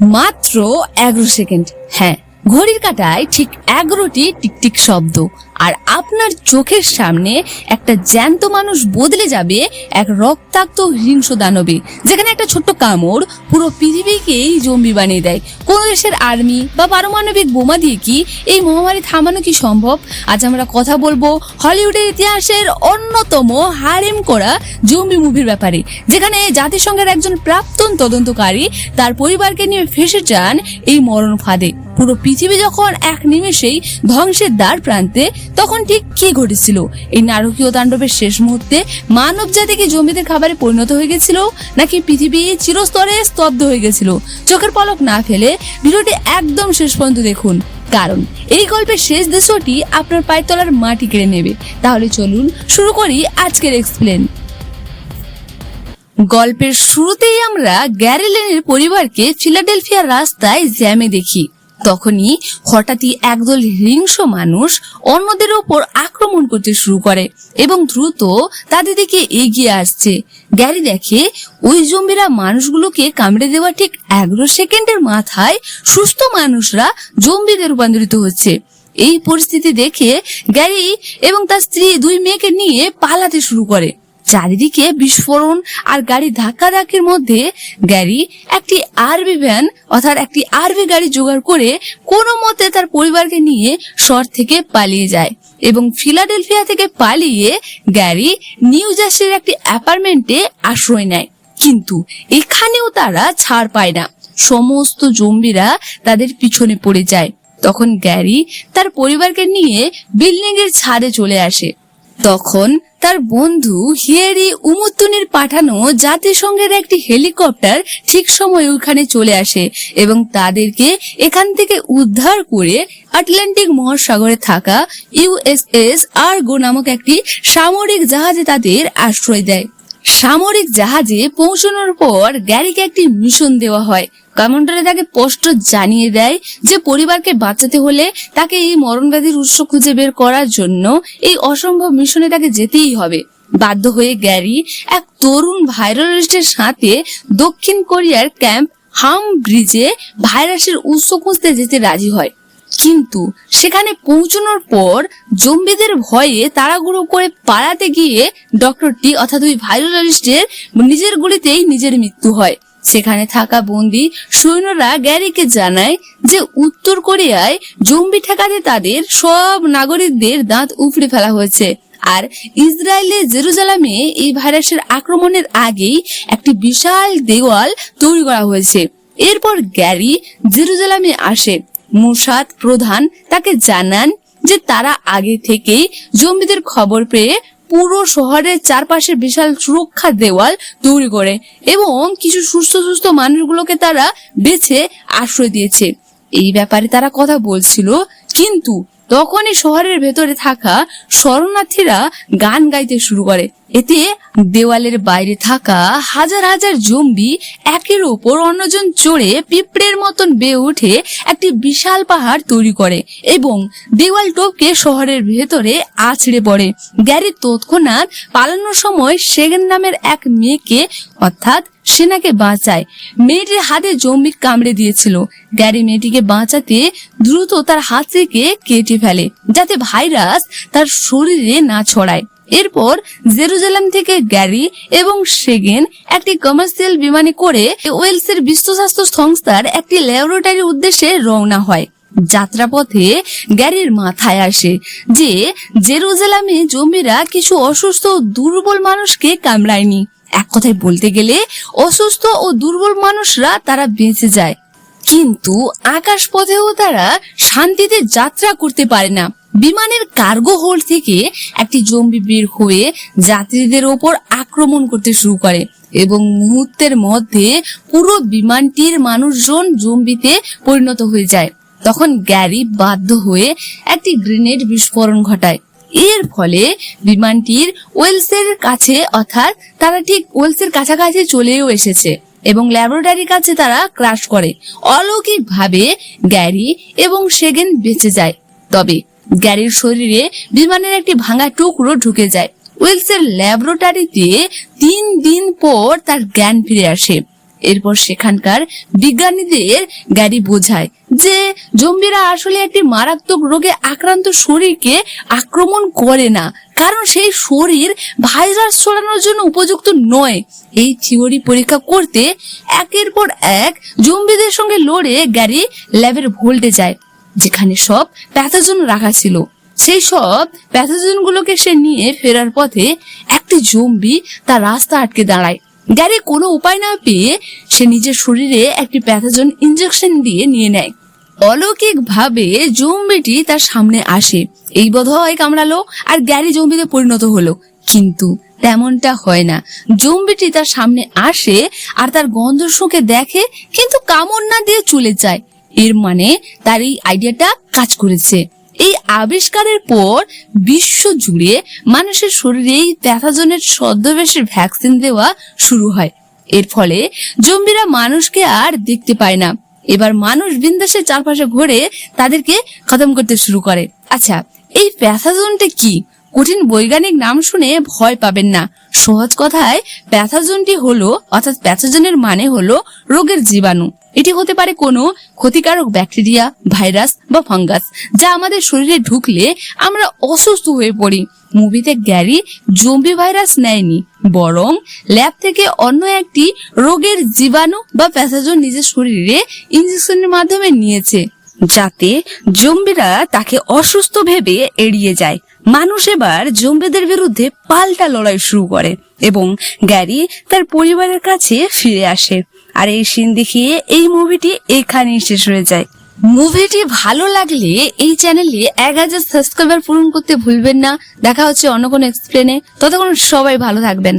মাত্র 11 সেকেন্ড। হ্যাঁ, ঘড়ির কাঁটায় ঠিক 11টি টিকটিক শব্দ, আর আপনার চোখের সামনে একটা জ্যান্ত মানুষ বদলে যাবে এক রক্তাক্ত হিংস্র দানবে, যেখানে একটা ছোট্ট কামড় পুরো পৃথিবীকেই জম্বি বানিয়ে দেয়। কোন দেশের আর্মি বা পারমাণবিক বোমা দিয়ে কি এই মহামারী থামানো কি সম্ভব? আজ আমরা কথা বলবো হলিউডের ইতিহাসের অন্যতম হারেম করা জম্বি মুভির ব্যাপারে, যেখানে জাতিসংঘের একজন প্রাক্তন তদন্তকারী তার পরিবারকে নিয়ে ফেসে যান এই মরণ ফাঁদে। পুরো পৃথিবী যখন এক নিমেষেই ধ্বংসের দ্বার প্রান্তে, তখন ঠিক কি ঘটেছিল? এই নারকীয় তাণ্ডবের শেষ মুহূর্তে মানব জাতি কি জম্বিদের খাবারে পরিণত হয়ে গেছিল, নাকি পৃথিবী চিরস্তরে স্তব্ধ হয়ে গেছিল? চোখের পলক না ফেলে ভিডিওটি একদম শেষ পর্যন্ত দেখুন, কারণ এই গল্পের শেষ দৃশ্যটি আপনার পায়ের তলার মাটি কেড়ে নেবে। তাহলে চলুন শুরু করি আজকের এক্সপ্লেন। গল্পের শুরুতেই আমরা গ্যারি লেনের পরিবারকে ফিলাডেলফিয়ার রাস্তায় জ্যামে দেখি। তখনই হঠাৎই একদল হিংস্র মানুষ অন্যদের ওপর আক্রমণ করতে শুরু করে এবং দ্রুত তাদের দিকে এগিয়ে আসছে। গ্যারি দেখে ওই জম্বিরা মানুষগুলোকে কামড়ে দেওয়া ঠিক 11 সেকেন্ডের মাথায় সুস্থ মানুষরা জম্বিতে রূপান্তরিত হচ্ছে। এই পরিস্থিতি দেখে গ্যারি এবং তার স্ত্রী 2 মেয়েকে নিয়ে পালাতে শুরু করে। চারিদিকে বিস্ফোরণ আর গাড়ি ধাক্কাধাক্কির মধ্যে গ্যারি একটি আরভি গাড়ি জোগাড় করে কোনো মতে তার পরিবারকে নিয়ে শহর থেকে পালিয়ে যায় এবং ফিলাডেলফিয়া থেকে পালিয়ে গ্যারি নিউ জার্সির একটি অ্যাপার্টমেন্টে আশ্রয় নেয়। কিন্তু এখানেও তারা ছাড় পায় না, সমস্ত জম্বিরা তাদের পিছনে পড়ে যায়। তখন গ্যারি তার পরিবারকে নিয়ে বিল্ডিং এর ছাদে চলে আসে। তখন তার বন্ধু হিয়েরি উমুত্তুনির পাঠানো জাতিসংঘের একটি হেলিকপ্টার ঠিক সময় ওখানে চলে আসে এবং তাদেরকে এখান থেকে উদ্ধার করে আটলান্টিক মহাসাগরে থাকা USS আর্গো নামক একটি সামরিক জাহাজে তাদের আশ্রয় দেয়। সামরিক জাহাজে পৌঁছানোর পর গ্যারিকে একটি মিশন দেওয়া হয়। কমান্ডারে তাকে স্পষ্ট জানিয়ে দেয় যে পরিবারকে বাঁচাতে হলে তাকে এই মরণব্যাধির উৎস খুঁজে বের করার জন্য এই অসম্ভব মিশনে তাকে যেতেই হবে। বাধ্য হয়ে গ্যারি এক তরুণ ভাইরালিস্টের সাথে দক্ষিণ কোরিয়ার ক্যাম্প হাম ব্রিজে ভাইরাসের উৎস খুঁজতে যেতে রাজি হয়। কিন্তু সেখানে পৌঁছানোর পর জম্বিদের ভয়ে তাড়াহুড়ো করে পালাতে গিয়ে ডক্টর টি অর্থাৎ ওই ভাইরালিস্টের নিজের গুলিতেই নিজের মৃত্যু হয়। সেখানে থাকা বন্দী সৈন্যরা গ্যারিকে জানায় যে উত্তর কোরিয়ায় জম্বি ঠেকাতে তাদের সব নাগরিকদের দাঁত উপড়ে ফেলা হয়েছে, আর ইসরায়েলের জেরুজালেমে এই ভাইরাসের আক্রমণের আগেই একটি বিশাল দেওয়াল তৈরি করা হয়েছে। এরপর গ্যারি জেরুজালেমে আসে। মোসাদ প্রধান তাকে জানান যে তারা আগে থেকেই জম্বিদের খবর পেয়ে পুরো শহরের চারপাশে বিশাল সুরক্ষা দেওয়াল তৈরি করে এবং কিছু সুস্থ মানুষগুলোকে তারা বেছে আশ্রয় দিয়েছে। এই ব্যাপারে তারা কথা বলছিল, কিন্তু তখনই শহরের ভেতরে থাকা শরণার্থীরা গান গাইতে শুরু করে। এতে দেওয়ালের বাইরে থাকা হাজার হাজার জম্বি একের ওপর অন্যজন চড়ে পিঁপড়ের মতন বেয়ে উঠে একটি বিশাল পাহাড় তৈরি করে এবং দেওয়াল টপকে শহরের ভেতরে আছড়ে পড়ে। গ্যারি তৎক্ষণাৎ পালানোর সময় সেগেন নামের এক মেয়েকে অর্থাৎ সেনাকে বাঁচায়। মেয়েটির হাতে জম্বি কামড়ে দিয়েছিল। গ্যারি মেয়েটিকে বাঁচাতে দ্রুত তার হাত থেকে কেটে ফেলে যাতে ভাইরাস তার শরীরে না ছড়ায়। এরপর জেরুজালেম থেকে গ্যারি এবং সেগেন একটি কমার্শিয়াল বিমানে করে ওয়েলসের বিশ্ব স্বাস্থ্য সংস্থার একটি ল্যাবরেটরির উদ্দেশ্যে রওনা হয়। যাত্রাপথে গ্যারির মাথায় আসে যে জেরুজালেমে জম্বিরা কিছু অসুস্থ ও দুর্বল মানুষকে কামড়ায়নি। এক কথায় বলতে গেলে অসুস্থ ও দুর্বল মানুষরা তারা বেঁচে যায়, কিন্তু আকাশ পথেও তারা শান্তিতে যাত্রা করতে পারে না। বিমানের কার্গো হোল্ড থেকে একটি জম্বি বের হয়ে যাত্রীদের ওপর আক্রমণ করতে শুরু করে এবং মুহূর্তের মধ্যে পুরো বিমানটির মানুষজন জম্বিতে পরিণত হয়ে যায়। তখন গ্যারি বাধ্য হয়ে একটি গ্রেনেড বিস্ফোরণ ঘটায়। এর ফলে বিমানটির ওয়েলসের কাছে অর্থাৎ তারা ঠিক ওয়েলসের কাছাকাছি চলেও এসেছে এবং ল্যাবরেটরির কাছে তারা ক্র্যাশ করে। অলৌকিকভাবে গ্যারি এবং সেগেন বেঁচে যায়, তবে গ্যারির শরীরে বিমানের একটি ভাঙা টুকরো ঢুকে যায়। ওয়েলসের ল্যাবরেটরিতে 3 দিন পর তার জ্ঞান ফিরে আসে। এরপর সেখানকার বিজ্ঞানীদের গ্যারি বোঝায় যে জম্বিরা আসলে একটি মারাত্মক রোগে আক্রান্ত শরীরকে আক্রমণ করে না, কারণ সেই শরীর ভাইরাস ছড়ানোর জন্য উপযুক্ত নয়। এই থিওরি পরীক্ষা করতে একের পর এক জম্বিদের সঙ্গে লড়ে গ্যারি ল্যাবের ভোল্টে যায়, যেখানে সব প্যাথোজেন রাখা ছিল। সেই সব প্যাথোজেন গুলোকে সে নিয়ে ফেরার পথে একটি জম্বি তার রাস্তা আটকে দাঁড়ায়। গ্যারি কোনো উপায় না পেয়ে সে নিজের শরীরে একটি প্যাথোজেন ইনজেকশন দিয়ে নিয়ে নেয়। অলৌকিক ভাবে জম্বিটি তার সামনে আসে। এই বোধহয় কামড়ালো আর গ্যারি জম্বিতে পরিণত হলো, কিন্তু তেমনটা হয় না। জম্বিটি তার সামনে আসে আর তার গন্ধ শুঁকে দেখে, কিন্তু কামড় না দিয়ে চলে যায়। এর মানে তার এই আইডিয়াটা কাজ করেছে। এই আবিষ্কারের পর বিশ্ব জুড়ে মানুষের শরীরে এই প্যাথোজেনের ছদ্মবেশী ভ্যাকসিন দেওয়া শুরু হয়। এর ফলে জম্বিরা মানুষকে আর দেখতে পায় না। এবার মানুষ বিন্দাসের চারপাশে ঘুরে তাদেরকে খতম করতে শুরু করে। আচ্ছা, এই প্যাথোজেনটা কি? কঠিন বৈজ্ঞানিক নাম শুনে ভয় পাবেন না। সহজ কথায় প্যাথোজেনটি হলো, অর্থাৎ প্যাথোজেনের মানে হলো রোগের জীবাণু। এটি হতে পারে কোনো ক্ষতিকারক ব্যাকটেরিয়া, ভাইরাস বা ফাঙ্গাস, যা আমাদের শরীরে ঢুকলে আমরা অসুস্থ হয়ে পড়ি। মুভিতে গ্যারি জম্বি ভাইরাস নেয়নি, বরং ল্যাব থেকে অন্য একটি রোগের জীবাণু বা প্যাথোজেন নিজের শরীরে ইনজেকশনের মাধ্যমে নিয়েছে, যাতে জম্বিরা তাকে অসুস্থ ভেবে এড়িয়ে যায়। মানুষ এবার জম্বিদের বিরুদ্ধে পাল্টা লড়াই শুরু করে এবং গ্যারি তার পরিবারের কাছে ফিরে আসে। আর এই সিন দেখিয়ে এই মুভিটি এখানেই শেষ হয়ে যায়। মুভিটি ভালো লাগলে এই চ্যানেলে 1000 সাবস্ক্রাইবার পূরণ করতে ভুলবেন না। দেখা হচ্ছে অন্য কোনো এক্সপ্লেনে। ততক্ষণ সবাই ভালো থাকবেন।